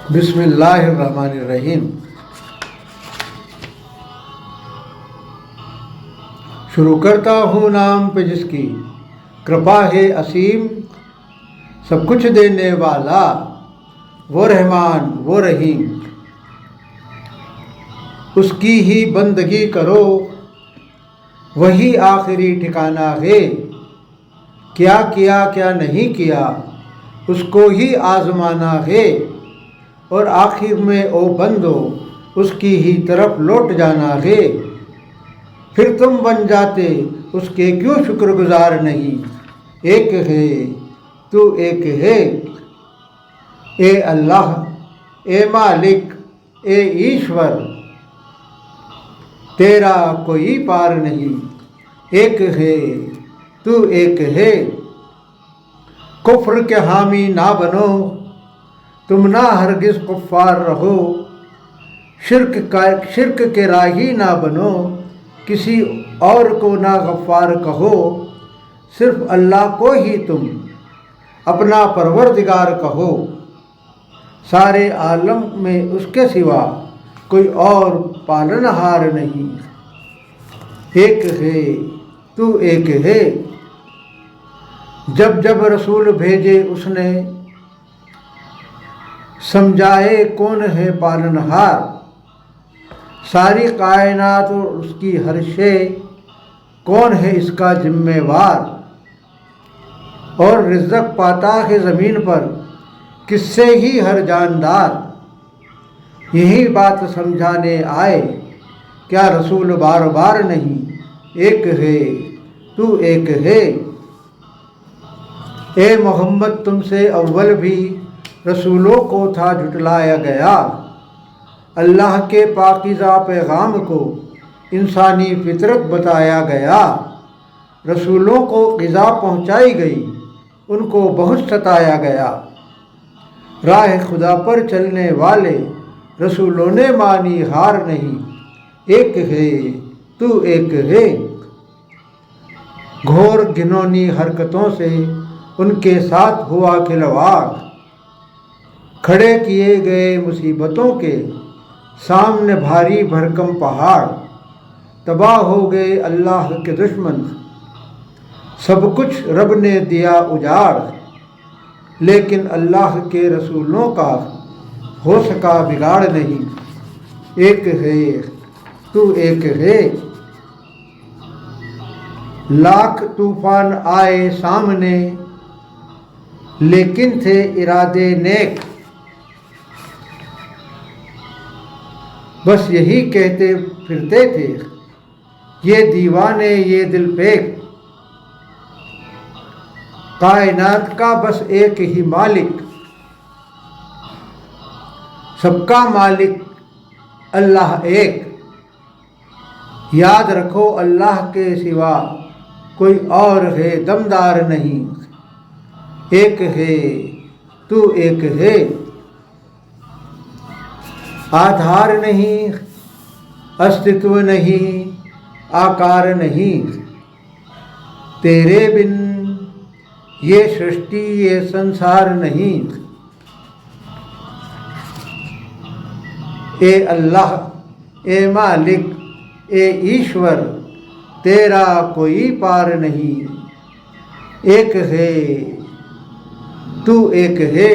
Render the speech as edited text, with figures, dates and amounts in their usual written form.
बिस्मिल्लाहिर्रहमानिर्रहीम। शुरू करता हूँ नाम पे जिसकी कृपा है असीम, सब कुछ देने वाला वो रहमान वो रहीम। उसकी ही बंदगी करो वही आखिरी ठिकाना है, क्या किया क्या नहीं किया उसको ही आजमाना है। और आखिर में ओ बंदो उसकी ही तरफ लौट जाना है। फिर तुम बन जाते उसके क्यों शुक्रगुजार नहीं। एक है तू एक है, ए अल्लाह ए मालिक ए ईश्वर, तेरा कोई पार नहीं। एक है तू एक है। कुफ्र के हामी ना बनो तुम, ना हरगिज़ कुफ़ार रहो। शिर्क के राही ना बनो, किसी और को ना गफ़ार कहो। सिर्फ अल्लाह को ही तुम अपना परवरदिगार कहो। सारे आलम में उसके सिवा कोई और पालनहार नहीं। एक है तू एक है। जब जब रसूल भेजे उसने, समझाए कौन है पालनहार। सारी कायनात और उसकी हर शे, कौन है इसका जिम्मेवार। और रिज़्क़ पाता है ज़मीन पर किससे ही हर जानदार। यही बात समझाने आए क्या रसूल बार बार नहीं। एक है तू एक है। ए मोहम्मद तुमसे अव्वल भी रसूलों को था झुटलाया गया। अल्लाह के पाकीज़ा पैगाम को इंसानी फितरत बताया गया। रसूलों को ग़िज़ा पहुँचाई गई, उनको बहुत सताया गया। राह खुदा पर चलने वाले रसूलों ने मानी हार नहीं। एक है तू एक है। घोर घिनौनी हरकतों से उनके साथ हुआ खिलवाड़। खड़े किए गए मुसीबतों के सामने भारी भरकम पहाड़। तबाह हो गए अल्लाह के दुश्मन, सब कुछ रब ने दिया उजाड़। लेकिन अल्लाह के रसूलों का हो सका बिगाड़ नहीं। एक है तू एक है। लाख तूफान आए सामने लेकिन थे इरादे नेक। बस यही कहते फिरते थे ये दीवाने ये दिल फेंक। कायनात का बस एक ही मालिक, सबका मालिक अल्लाह एक। याद रखो अल्लाह के सिवा कोई और है दमदार नहीं। एक है तू एक है। आधार नहीं, अस्तित्व नहीं, आकार नहीं, तेरे बिन ये सृष्टि ये संसार नहीं। ए अल्लाह ए मालिक ए ईश्वर, तेरा कोई पार नहीं। एक है तू एक है।